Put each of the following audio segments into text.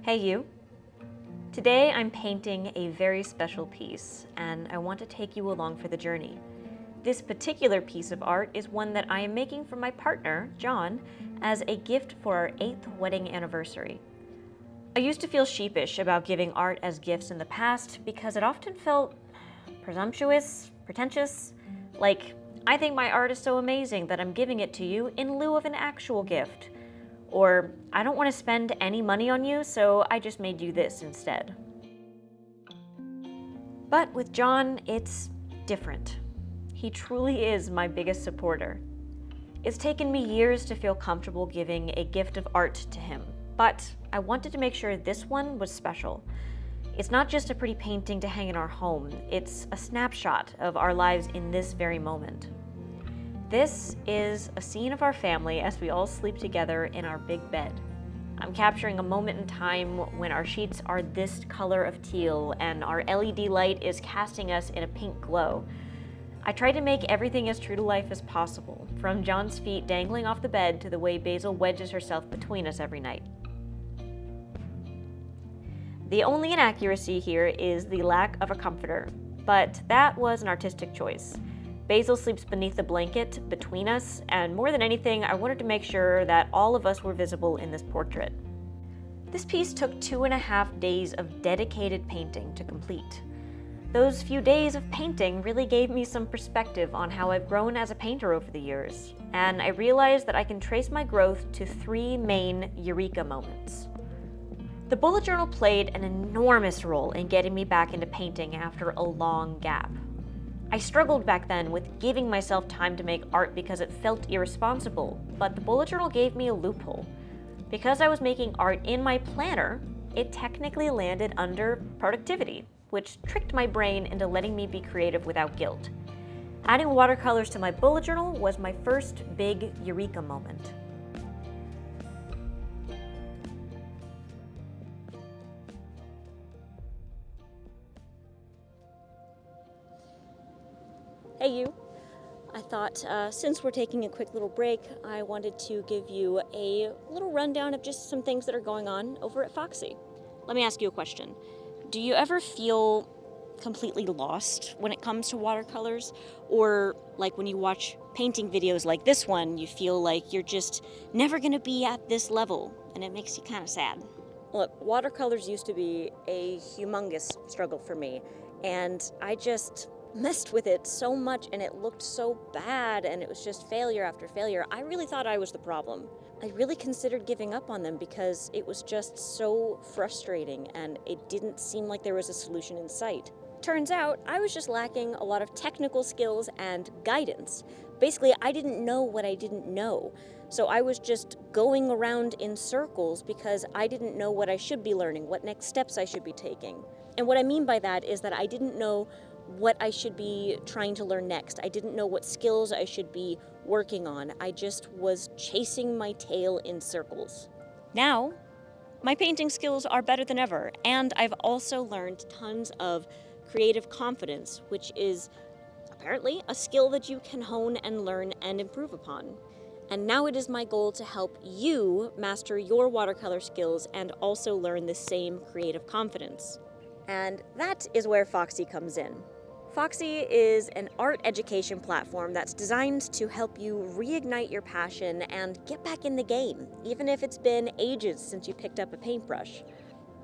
Hey you! Today I'm painting a very special piece, and I want to take you along for the journey. This particular piece of art is one that I am making for my partner, Jon, as a gift for our 8th wedding anniversary. I used to feel sheepish about giving art as gifts in the past because it often felt presumptuous, pretentious, like, I think my art is so amazing that I'm giving it to you in lieu of an actual gift. Or, I don't want to spend any money on you, so I just made you this instead. But with Jon, it's different. He truly is my biggest supporter. It's taken me years to feel comfortable giving a gift of art to him, but I wanted to make sure this one was special. It's not just a pretty painting to hang in our home, it's a snapshot of our lives in this very moment. This is a scene of our family as we all sleep together in our big bed. I'm capturing a moment in time when our sheets are this color of teal and our LED light is casting us in a pink glow. I tried to make everything as true to life as possible, from Jon's feet dangling off the bed to the way Basil wedges herself between us every night. The only inaccuracy here is the lack of a comforter, but that was an artistic choice. Basil sleeps beneath the blanket between us, and more than anything, I wanted to make sure that all of us were visible in this portrait. This piece took 2.5 days of dedicated painting to complete. Those few days of painting really gave me some perspective on how I've grown as a painter over the years, and I realized that I can trace my growth to 3 main Eureka moments. The bullet journal played an enormous role in getting me back into painting after a long gap. I struggled back then with giving myself time to make art because it felt irresponsible, but the bullet journal gave me a loophole. Because I was making art in my planner, it technically landed under productivity, which tricked my brain into letting me be creative without guilt. Adding watercolors to my bullet journal was my first big Eureka moment. Hey you! I thought since we're taking a quick little break, I wanted to give you a little rundown of just some things that are going on over at Foxsy. Let me ask you a question. Do you ever feel completely lost when it comes to watercolors? Or like when you watch painting videos like this one, you feel like you're just never gonna be at this level, and it makes you kind of sad? Look, watercolors used to be a humongous struggle for me, and I just messed with it so much and it looked so bad and it was just failure after failure. I really thought I was the problem. I really considered giving up on them because it was just so frustrating and it didn't seem like there was a solution in sight. Turns out I was just lacking a lot of technical skills and guidance. Basically, I didn't know what I didn't know. So I was just going around in circles because I didn't know what I should be learning, what next steps I should be taking. And what I mean by that is that I didn't know what I should be trying to learn next. I didn't know what skills I should be working on. I just was chasing my tail in circles. Now, my painting skills are better than ever, and I've also learned tons of creative confidence, which is apparently a skill that you can hone and learn and improve upon. And now it is my goal to help you master your watercolor skills and also learn the same creative confidence. And that is where Foxsy comes in. Foxsy is an art education platform that's designed to help you reignite your passion and get back in the game, even if it's been ages since you picked up a paintbrush.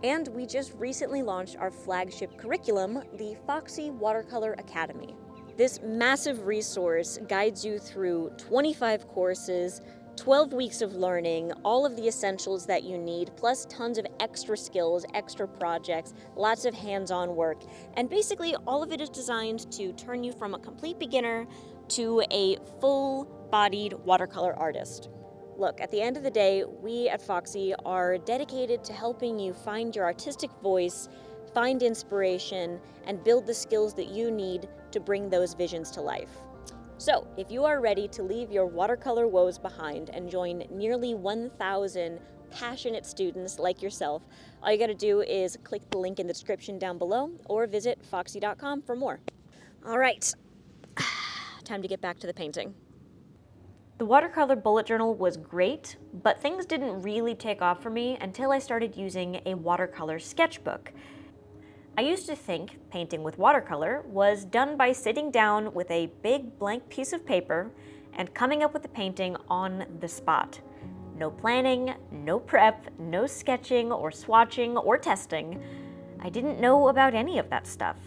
And we just recently launched our flagship curriculum, the Foxsy Watercolor Academy. This massive resource guides you through 25 courses, 12 weeks of learning, all of the essentials that you need, plus tons of extra skills, extra projects, lots of hands-on work. And basically, all of it is designed to turn you from a complete beginner to a full-bodied watercolor artist. Look, at the end of the day, we at Foxsy are dedicated to helping you find your artistic voice, find inspiration, and build the skills that you need to bring those visions to life. So, if you are ready to leave your watercolor woes behind and join nearly 1,000 passionate students like yourself, all you gotta do is click the link in the description down below or visit foxsy.com for more. All right, time to get back to the painting. The watercolor bullet journal was great, but things didn't really take off for me until I started using a watercolor sketchbook. I used to think painting with watercolor was done by sitting down with a big blank piece of paper and coming up with the painting on the spot. No planning, no prep, no sketching or swatching or testing. I didn't know about any of that stuff.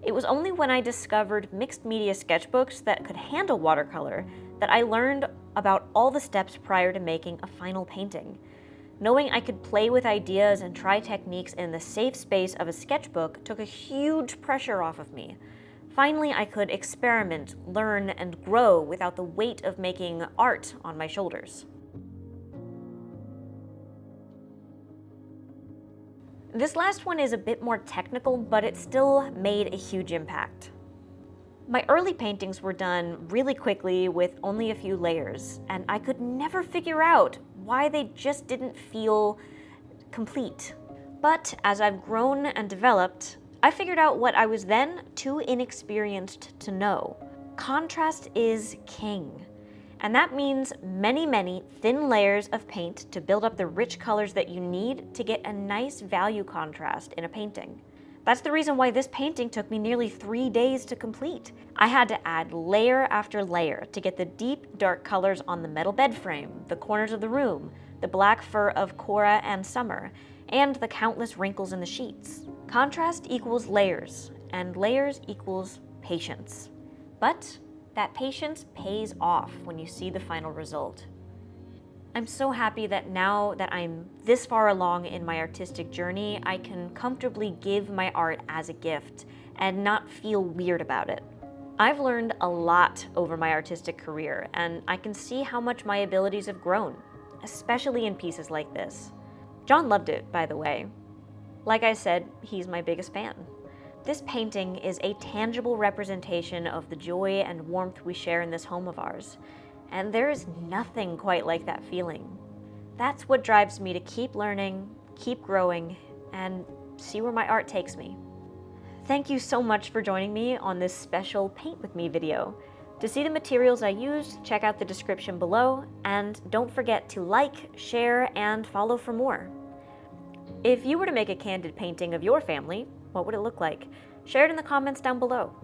It was only when I discovered mixed media sketchbooks that could handle watercolor that I learned about all the steps prior to making a final painting. Knowing I could play with ideas and try techniques in the safe space of a sketchbook took a huge pressure off of me. Finally, I could experiment, learn, and grow without the weight of making art on my shoulders. This last one is a bit more technical, but it still made a huge impact. My early paintings were done really quickly with only a few layers, and I could never figure out why they just didn't feel complete. But as I've grown and developed, I figured out what I was then too inexperienced to know. Contrast is king. And that means many, many thin layers of paint to build up the rich colors that you need to get a nice value contrast in a painting. That's the reason why this painting took me nearly 3 days to complete. I had to add layer after layer to get the deep, dark colors on the metal bed frame, the corners of the room, the black fur of Cora and Summer, and the countless wrinkles in the sheets. Contrast equals layers, and layers equals patience. But that patience pays off when you see the final result. I'm so happy that now that I'm this far along in my artistic journey, I can comfortably give my art as a gift and not feel weird about it. I've learned a lot over my artistic career, and I can see how much my abilities have grown, especially in pieces like this. Jon loved it, by the way. Like I said, he's my biggest fan. This painting is a tangible representation of the joy and warmth we share in this home of ours. And there is nothing quite like that feeling. That's what drives me to keep learning, keep growing, and see where my art takes me. Thank you so much for joining me on this special Paint With Me video. To see the materials I used, check out the description below, and don't forget to like, share, and follow for more. If you were to make a candid painting of your family, what would it look like? Share it in the comments down below.